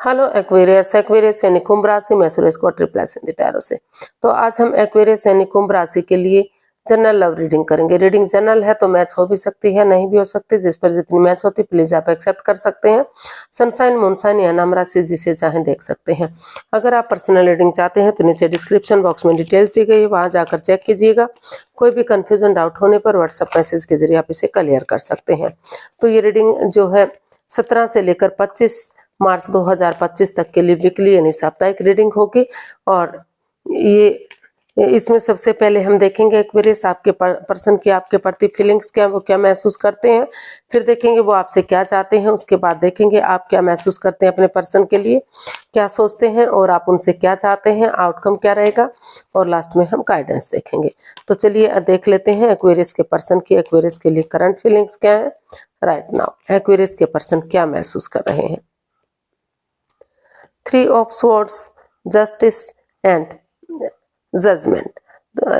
Hello Aquarius. Aquarius यानी कुंभ राशि, मैं सुरेश कोटरी प्लस हिंदी टैरो से। तो आज हम एक्वेरियस यानी कुंभ राशि के लिए जनरल लव रीडिंग करेंगे। रीडिंग जनरल है तो मैच हो भी सकती है, नहीं भी हो सकती। जिस पर जितनी मैच होती प्लीज आप एक्सेप्ट कर सकते हैं। सनसाइन, मूनसाइन या नाम राशि जिसे चाहें देख सकते हैं। अगर आप पर्सनल रीडिंग चाहते हैं तो नीचे डिस्क्रिप्शन बॉक्स में डिटेल्स दी गई है, वहां जाकर चेक कीजिएगा। कोई भी कंफ्यूजन डाउट होने पर व्हाट्सएप मैसेज के जरिए आप इसे क्लियर कर सकते हैं। तो ये रीडिंग जो है 17 से लेकर 25 मार्च 2025 तक के लिए वीकली यानी साप्ताहिक रीडिंग होगी। और ये इसमें सबसे पहले हम देखेंगे एक्वेरियस आपके पर्सन की आपके प्रति फीलिंग्स क्या, वो क्या महसूस करते हैं। फिर देखेंगे वो आपसे क्या चाहते हैं। उसके बाद देखेंगे आप क्या महसूस करते हैं अपने पर्सन के लिए, क्या सोचते हैं और आप उनसे क्या चाहते हैं, आउटकम क्या रहेगा। और लास्ट में हम गाइडेंस देखेंगे। तो चलिए देख लेते हैं एक्वेरियस के पर्सन की, एक्वेरियस के लिए करंट फीलिंग्स क्या है राइट नाउ। एक्वेरियस के पर्सन क्या महसूस कर रहे हैं। 3 of swords, justice and judgment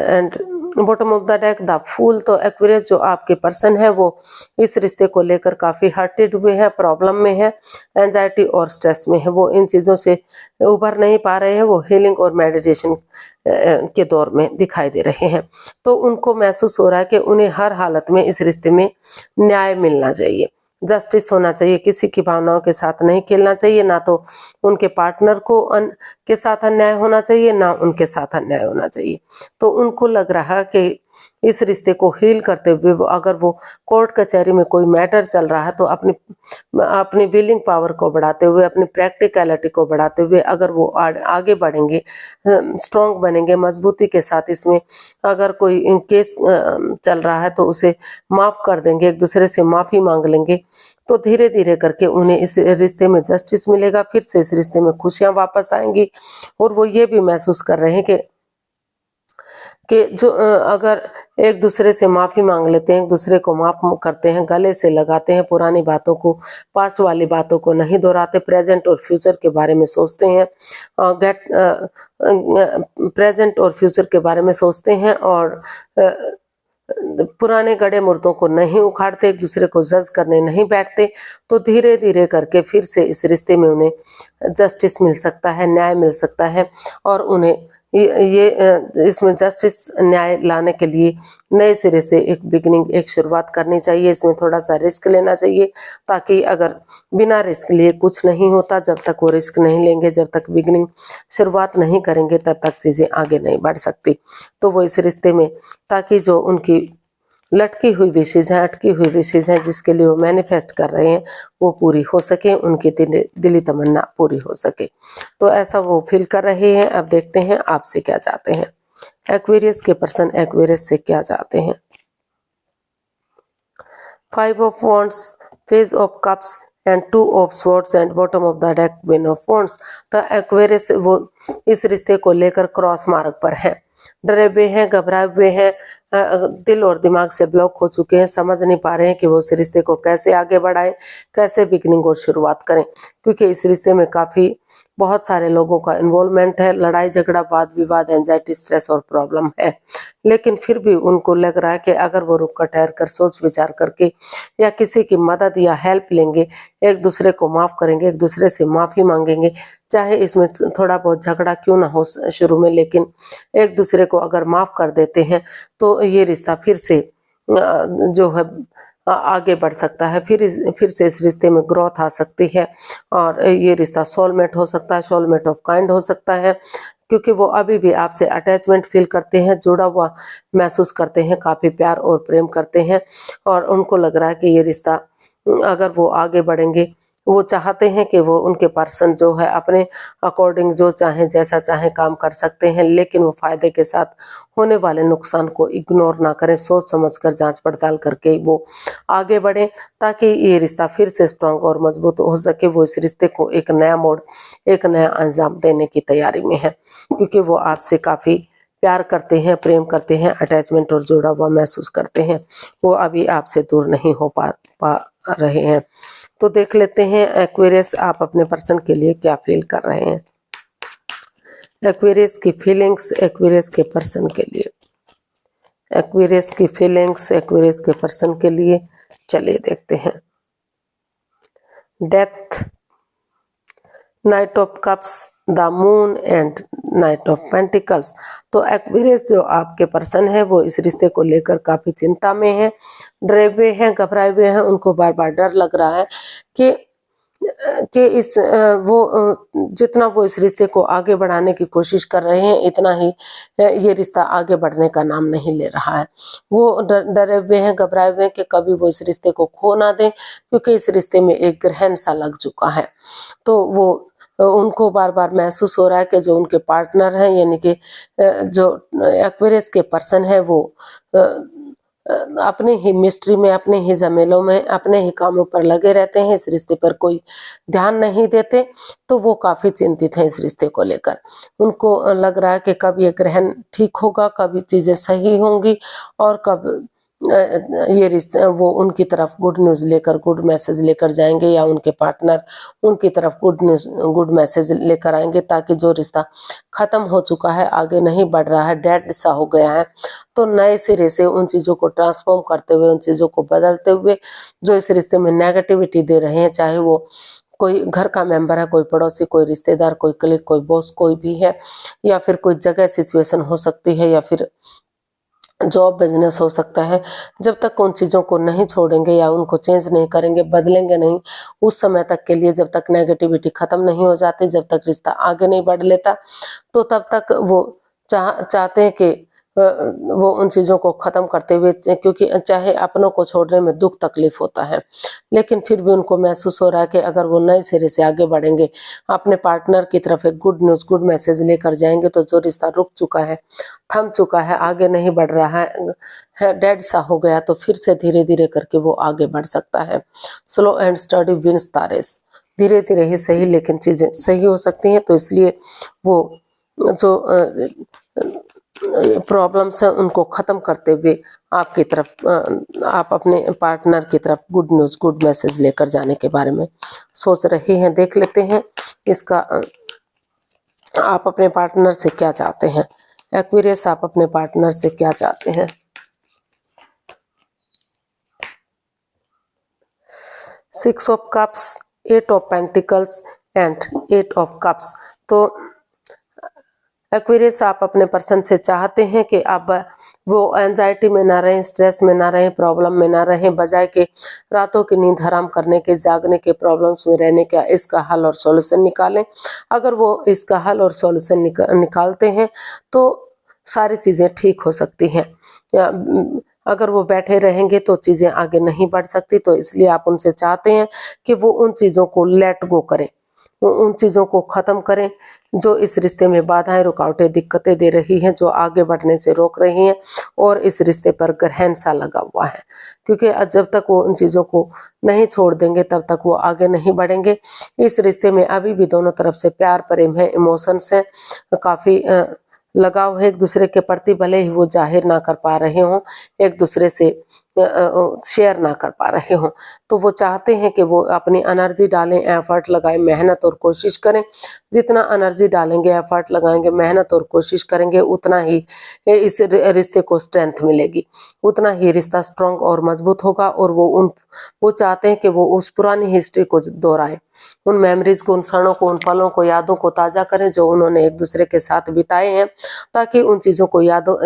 and bottom of the deck the fool। तो एक्वेरियस जो आपके पर्सन है वो इस रिश्ते को लेकर काफी हर्टेड हुए हैं, प्रॉब्लम में है, एंजाइटी और स्ट्रेस में है। वो इन चीजों से उभर नहीं पा रहे हैं। वो हीलिंग और मेडिटेशन के दौर में दिखाई दे रहे हैं। तो उनको महसूस हो रहा है कि उन्हें हर हालत में इस रिश्ते में न्याय मिलना चाहिए, जस्टिस होना चाहिए। किसी की भावनाओं के साथ नहीं खेलना चाहिए, ना तो उनके पार्टनर को के साथ अन्याय होना चाहिए, ना उनके साथ अन्याय होना चाहिए। तो उनको लग रहा है कि इस रिश्ते को हील करते हुए अगर वो कोर्ट कचहरी में कोई मैटर चल रहा है तो अपनी विलिंग पावर को बढ़ाते हुए, अपनी प्रैक्टिकलिटी को बढ़ाते हुए अगर वो आगे बढ़ेंगे, स्ट्रॉन्ग बनेंगे मजबूती के साथ। इसमें अगर कोई केस चल रहा है तो उसे माफ कर देंगे, एक दूसरे से माफी मांग लेंगे, तो धीरे धीरे करके उन्हें इस रिश्ते में जस्टिस मिलेगा। फिर से इस रिश्ते में खुशियां वापस आएंगी। और वो ये भी महसूस कर रहे हैं कि जो अगर एक दूसरे से माफी मांग लेते हैं, एक दूसरे को माफ करते हैं, गले से लगाते हैं, पुरानी बातों को, पास्ट वाली बातों को नहीं दोहराते, प्रेजेंट और फ्यूचर के बारे में सोचते हैं, प्रेजेंट और फ्यूचर के बारे में सोचते हैं और पुराने गड़े मुर्दों को नहीं उखाड़ते, एक दूसरे को जज करने नहीं बैठते। तो धीरे धीरे करके फिर से इस रिश्ते में उन्हें जस्टिस मिल सकता है, न्याय मिल सकता है। और उन्हें इसमें जस्टिस न्याय लाने के लिए नए सिरे से एक बिगिनिंग, एक शुरुआत करनी चाहिए। इसमें थोड़ा सा रिस्क लेना चाहिए, ताकि अगर बिना रिस्क लिए कुछ नहीं होता, जब तक वो रिस्क नहीं लेंगे, जब तक बिगिनिंग शुरुआत नहीं करेंगे, तब तक चीजें आगे नहीं बढ़ सकती। तो वो इस रिश्ते में, ताकि जो उनकी लटकी हुई विशेष है, अटकी हुई विशेष है, जिसके लिए वो मैनिफेस्ट कर रहे हैं, वो पूरी हो सके, उनकी दिली तमन्ना पूरी हो सके। तो ऐसा वो फील कर रहे हैं। अब देखते हैं आपसे क्या चाहते हैं एक्वेरियस के पर्सन, एक्वेरियस से क्या चाहते हैं। 5 of wands, Page of cups and 2 of swords and bottom of the deck Queen of wands। तो एक्वेरियस वो इस रिश्ते को लेकर क्रॉस मार्ग पर है, डरे हुए हैं, घबराए हुए हैं, दिल और दिमाग से ब्लॉक हो चुके हैं, समझ नहीं पा रहे हैं कि वो इस रिश्ते को कैसे आगे बढ़ाएं, कैसे बिगनिंग और शुरुआत करें। क्योंकि इस रिश्ते में काफी बहुत सारे लोगों का इन्वॉल्वमेंट है, लड़ाई झगड़ा, वाद विवाद, एंजाइटी, स्ट्रेस और प्रॉब्लम है। लेकिन फिर भी उनको लग रहा है कि अगर वो रुक कर ठहर कर सोच विचार करके या किसी की मदद या हेल्प लेंगे, एक दूसरे को माफ करेंगे, एक दूसरे से माफी मांगेंगे, चाहे इसमें थोड़ा बहुत झगड़ा क्यों ना हो शुरू में, लेकिन एक दूसरे को अगर माफ कर देते हैं तो ये रिश्ता फिर से जो है आगे बढ़ सकता है। फिर से इस रिश्ते में ग्रोथ आ सकती है और ये रिश्ता सोलमेट हो सकता है, सोलमेट ऑफ काइंड हो सकता है। क्योंकि वो अभी भी आपसे अटैचमेंट फील करते हैं, जुड़ा हुआ महसूस करते हैं, काफी प्यार और प्रेम करते हैं। और उनको लग रहा है कि ये रिश्ता अगर वो आगे बढ़ेंगे, वो चाहते हैं कि वो उनके पर्सन जो है अपने अकॉर्डिंग जो चाहें, जैसा चाहें काम कर सकते हैं, लेकिन वो फायदे के साथ होने वाले नुकसान को इग्नोर ना करें, सोच समझकर जांच पड़ताल करके वो आगे बढ़ें, ताकि ये रिश्ता फिर से स्ट्रांग और मजबूत हो सके। वो इस रिश्ते को एक नया मोड़, एक नया अंजाम देने की तैयारी में है, क्योंकि वो आपसे काफी प्यार करते हैं, प्रेम करते हैं, अटैचमेंट और जुड़ा हुआ महसूस करते हैं। वो अभी आपसे दूर नहीं हो पा रहे हैं। तो देख लेते हैं एक्वेरियस आप अपने पर्सन के लिए क्या फील कर रहे हैं। एक्वेरियस की फीलिंग्स एक्वेरियस के पर्सन के लिए, एक्वेरियस की फीलिंग्स एक्वेरियस के पर्सन के लिए। चलिए देखते हैं। Death, night of cups, the moon and night of pentacles. तो एक्वेरियस जो आपके पर्सन है वो इस रिश्ते को लेकर काफी चिंता में है, डरे हुए हैं, घबराए हुए हैं। उनको बार बार डर लग रहा है कि जितना वो इस रिश्ते को आगे बढ़ाने की कोशिश कर रहे हैं, इतना ही ये रिश्ता आगे बढ़ने का नाम नहीं ले रहा है। वो डरे हुए हैं, घबराए हुए हैं कि कभी वो इस रिश्ते को खो ना दें, क्योंकि इस रिश्ते में एक ग्रहण सा लग चुका है। तो वो उनको बार बार महसूस हो रहा है कि जो उनके पार्टनर हैं, यानी कि जो एक्वेरियस के पर्सन है, वो अपने ही मिस्ट्री में, अपने ही झमेलों में, अपने ही कामों पर लगे रहते हैं, इस रिश्ते पर कोई ध्यान नहीं देते। तो वो काफी चिंतित हैं इस रिश्ते को लेकर। उनको लग रहा है कि कब ये ग्रहण ठीक होगा, कब चीजें सही होंगी, और कब ये रिश्ते वो उनकी तरफ गुड न्यूज लेकर, गुड मैसेज लेकर जाएंगे, या उनके पार्टनर उनकी तरफ गुड न्यूज, गुड मैसेज लेकर आएंगे, ताकि जो रिश्ता खत्म हो चुका है, आगे नहीं बढ़ रहा है, डेड सा हो गया है, तो नए सिरे से उन चीजों को ट्रांसफॉर्म करते हुए, उन चीजों को बदलते हुए, जो इस रिश्ते में नेगेटिविटी दे रहे हैं, चाहे वो कोई घर का मेंबर है, कोई पड़ोसी, कोई रिश्तेदार, कोई कलीग, कोई बॉस, कोई भी है, या फिर कोई जगह सिचुएशन हो सकती है, या फिर जॉब बिजनेस हो सकता है। जब तक उन चीज़ों को नहीं छोड़ेंगे या उनको चेंज नहीं करेंगे, बदलेंगे नहीं, उस समय तक के लिए, जब तक नेगेटिविटी खत्म नहीं हो जाती, जब तक रिश्ता आगे नहीं बढ़ लेता, तो तब तक वो चाहते हैं कि वो उन चीज़ों को ख़त्म करते हुए, क्योंकि चाहे अपनों को छोड़ने में दुख तकलीफ होता है, लेकिन फिर भी उनको महसूस हो रहा है कि अगर वो नए सिरे से आगे बढ़ेंगे, अपने पार्टनर की तरफ एक गुड न्यूज़, गुड मैसेज लेकर जाएंगे, तो जो रिश्ता रुक चुका है, थम चुका है, आगे नहीं बढ़ रहा है, डेड सा हो गया, तो फिर से धीरे धीरे करके वो आगे बढ़ सकता है। Slow and study wins the race. धीरे धीरे ही सही, लेकिन चीज़ें सही हो सकती हैं। तो इसलिए वो जो प्रॉब्लम्स हैं, उनको ख़त्म करते हुए आपकी तरफ, आप अपने पार्टनर की तरफ गुड न्यूज़, गुड मैसेज लेकर जाने के बारे में सोच रहे हैं। देख लेते हैं इसका, आप अपने पार्टनर से क्या चाहते हैं। एक्वेरियस, आप अपने पार्टनर से क्या चाहते हैं। Six of cups, eight of pentacles and eight of cups. तो एक्वेरियस, आप अपने पर्सन से चाहते हैं कि आप वो एंजाइटी में ना रहें, स्ट्रेस में ना रहें, प्रॉब्लम में ना रहें, बजाय के रातों की नींद हराम करने के, जागने के, प्रॉब्लम्स में रहने का इसका हल और सॉल्यूशन निकालें। अगर वो इसका हल और सॉल्यूशन निकालते हैं तो सारी चीज़ें ठीक हो सकती हैं। अगर वो बैठे रहेंगे तो चीज़ें आगे नहीं बढ़ सकती। तो इसलिए आप उनसे चाहते हैं कि वो उन चीज़ों को लेट गो करें, उन चीज़ों को ख़त्म करें जो इस रिश्ते में बाधाएं, रुकावटें, दिक्कतें दे रही हैं, जो आगे बढ़ने से रोक रही हैं, और इस रिश्ते पर ग्रहण सा लगा हुआ है। क्योंकि जब तक वो उन चीज़ों को नहीं छोड़ देंगे, तब तक वो आगे नहीं बढ़ेंगे। इस रिश्ते में अभी भी दोनों तरफ से प्यार, प्रेम है, इमोशंस है, काफ़ी लगाव है एक दूसरे के प्रति, भले ही वो जाहिर ना कर पा रहे हों, एक दूसरे से शेयर ना कर पा रहे हों। तो वो चाहते हैं कि वो अपनी एनर्जी डालें, एफर्ट लगाएं, मेहनत और कोशिश करें। जितना एनर्जी डालेंगे, एफर्ट लगाएंगे, मेहनत और कोशिश करेंगे, उतना ही इस रिश्ते को स्ट्रेंथ मिलेगी, उतना ही रिश्ता स्ट्रांग और मजबूत होगा। और वो चाहते हैं कि वो उस पुरानी हिस्ट्री को दोहराएं, उन मेमोरीज को, उन क्षणों को, उन पलों को, यादों को ताज़ा करें जो उन्होंने एक दूसरे के साथ बिताए हैं, ताकि उन चीज़ों को, यादों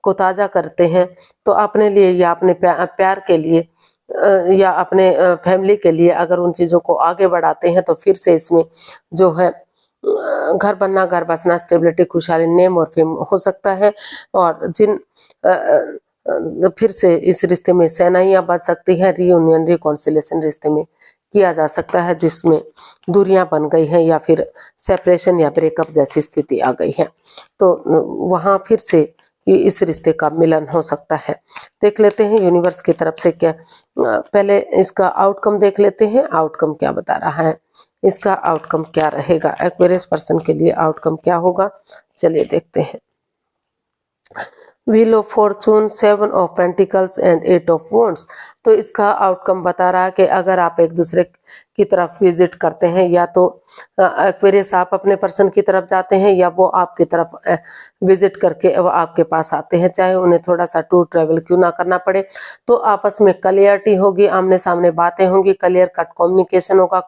को ताज़ा करते हैं तो अपने लिए या अपने प्यार के लिए या अपने फैमिली के लिए अगर उन चीज़ों को आगे बढ़ाते हैं, तो फिर से इसमें जो है घर बनना, घर बसना, स्टेबिलिटी, खुशहाली, नेम और फेम हो सकता है। और फिर से इस रिश्ते में सेनाइयाँ बच सकती हैं। रियूनियन, रिकॉन्सिलेशन रिश्ते में किया जा सकता है, जिसमें दूरियां बन गई हैं या फिर सेपरेशन या ब्रेकअप जैसी स्थिति आ गई है, तो वहाँ फिर से इस रिश्ते का मिलन हो सकता है। देख लेते हैं यूनिवर्स की तरफ से क्या, पहले इसका आउटकम देख लेते हैं, आउटकम क्या बता रहा है, इसका आउटकम क्या रहेगा, एक्वेरियस पर्सन के लिए आउटकम क्या होगा, चलिए देखते हैं। Wheel of Fortune, 7 of pentacles and 8 of wands. तो इसका आउटकम बता रहा है कि अगर आप एक दूसरे की तरफ विजिट करते हैं, या तो एक्वेरियस आप अपने पर्सन की तरफ जाते हैं या वो आपकी तरफ विजिट करके वो आपके पास आते हैं, चाहे उन्हें थोड़ा सा टूर ट्रेवल क्यों ना करना पड़े, तो आपस में क्लियरिटी होगी, आमने सामने बातें होंगी, क्लियर कट कम्युनिकेशन होगा,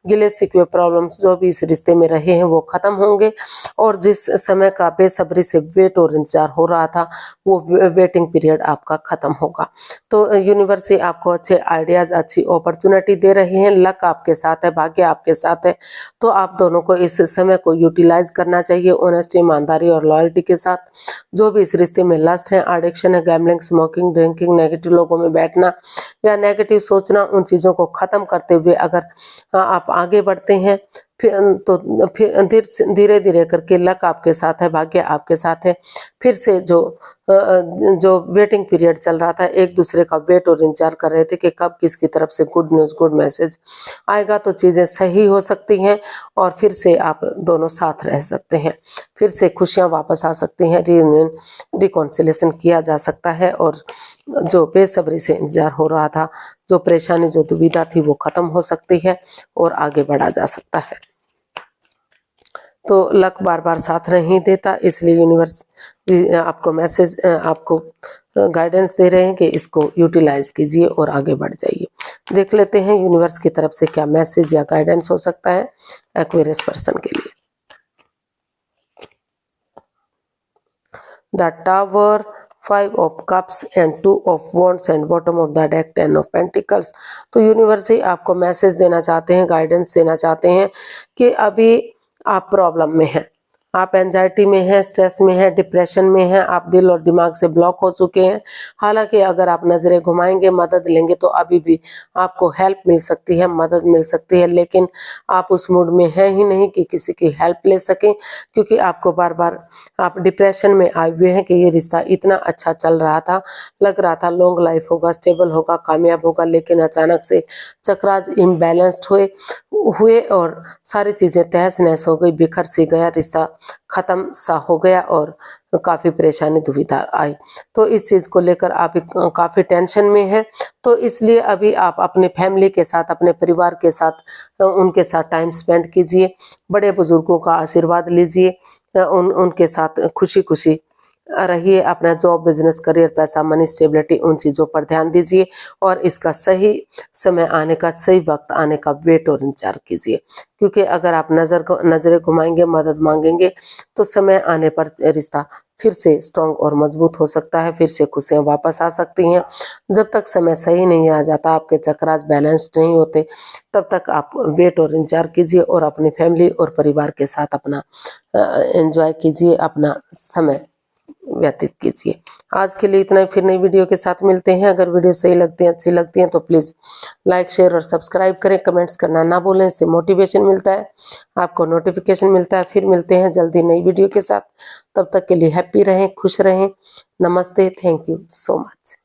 गिले शिकवे प्रॉब्लम्स जो भी इस रिश्ते में रहे हैं वो खत्म होंगे, और जिस समय का बेसब्री से वेट और इंतजार हो रहा था वो वेटिंग पीरियड आपका खत्म होगा। तो यूनिवर्स से आपको अच्छे आइडियाज, अच्छी अपॉर्चुनिटी दे रही हैं, लक आपके साथ है, भाग्य आपके साथ है। तो आप दोनों को इस समय को यूटिलाइज करना चाहिए ऑनेस्टी, ईमानदारी और लॉयल्टी के साथ। जो भी इस रिश्ते में लस्ट है, एडिक्शन है, गैम्बलिंग, स्मोकिंग, ड्रिंकिंग, नेगेटिव लोगों में बैठना या नेगेटिव सोचना, उन चीजों को खत्म करते हुए अगर आप आगे बढ़ते हैं फिर धीरे धीरे करके लक आपके साथ है, भाग्य आपके साथ है। फिर से जो वेटिंग पीरियड चल रहा था, एक दूसरे का वेट और इंतजार कर रहे थे कि कब किसकी तरफ से गुड न्यूज, गुड मैसेज आएगा, तो चीजें सही हो सकती हैं और फिर से आप दोनों साथ रह सकते हैं, फिर से खुशियां वापस आ सकती हैं, रियूनियन, रिकॉन्सिलेशन किया जा सकता है, और जो बेसब्री से इंतजार हो रहा था, जो परेशानी, जो दुविधा थी, वो खत्म हो सकती है और आगे बढ़ा जा सकता है। तो लक बार बार साथ नहीं देता, इसलिए यूनिवर्स आपको मैसेज, आपको गाइडेंस दे रहे हैं कि इसको यूटिलाइज कीजिए और आगे बढ़ जाइए। देख लेते हैं यूनिवर्स की तरफ से क्या मैसेज या गाइडेंस हो सकता है एक्वेरियस पर्सन के लिए। The tower, 5 of cups and 2 of wands and bottom of the deck 10 of pentacles। तो यूनिवर्स ही आपको मैसेज देना चाहते हैं, गाइडेंस देना चाहते हैं कि अभी आप प्रॉब्लम में हैं, आप एंजाइटी में हैं, स्ट्रेस में हैं, डिप्रेशन में हैं, आप दिल और दिमाग से ब्लॉक हो चुके हैं। हालांकि अगर आप नजरें घुमाएंगे, मदद लेंगे तो अभी भी आपको हेल्प मिल सकती है, मदद मिल सकती है, लेकिन आप उस मूड में हैं ही नहीं कि किसी की हेल्प ले सकें, क्योंकि आपको बार बार आप डिप्रेशन में आए हुए हैं कि ये रिश्ता इतना अच्छा चल रहा था, लग रहा था लॉन्ग लाइफ होगा, स्टेबल होगा, कामयाब होगा, लेकिन अचानक से चक्रास इम्बैलेंस्ड हुए और सारी चीजें तहस नहस हो गई, बिखर सी गया, रिश्ता खत्म सा हो गया और काफी परेशानी, दुविधा आई। तो इस चीज को लेकर आप काफी टेंशन में हैं, तो इसलिए अभी आप अपने फैमिली के साथ, अपने परिवार के साथ, उनके साथ टाइम स्पेंड कीजिए, बड़े बुजुर्गों का आशीर्वाद लीजिए, उनके साथ खुशी खुशी रहिए, अपना जॉब, बिजनेस, करियर, पैसा, मनी, स्टेबिलिटी, उन चीजों पर ध्यान दीजिए और इसका सही समय आने का, सही वक्त आने का वेट और इंतजार कीजिए, क्योंकि अगर आप नजरें घुमाएंगे, मदद मांगेंगे, तो समय आने पर रिश्ता फिर से स्ट्रांग और मजबूत हो सकता है, फिर से खुशियां वापस आ सकती हैं। जब तक समय सही नहीं आ जाता, आपके चक्रास बैलेंस्ड नहीं होते, तब तक आप वेट और इंतजार कीजिए और अपनी फैमिली और परिवार के साथ अपना एंजॉय कीजिए, अपना समय व्यतीत कीजिए। आज के लिए इतना ही, फिर नई वीडियो के साथ मिलते हैं। अगर वीडियो सही लगती है, अच्छी लगती है, तो प्लीज लाइक, शेयर और सब्सक्राइब करें, कमेंट्स करना ना भूलें, इससे मोटिवेशन मिलता है, आपको नोटिफिकेशन मिलता है। फिर मिलते हैं जल्दी नई वीडियो के साथ, तब तक के लिए हैप्पी रहें, खुश रहें। नमस्ते, थैंक यू सो मच।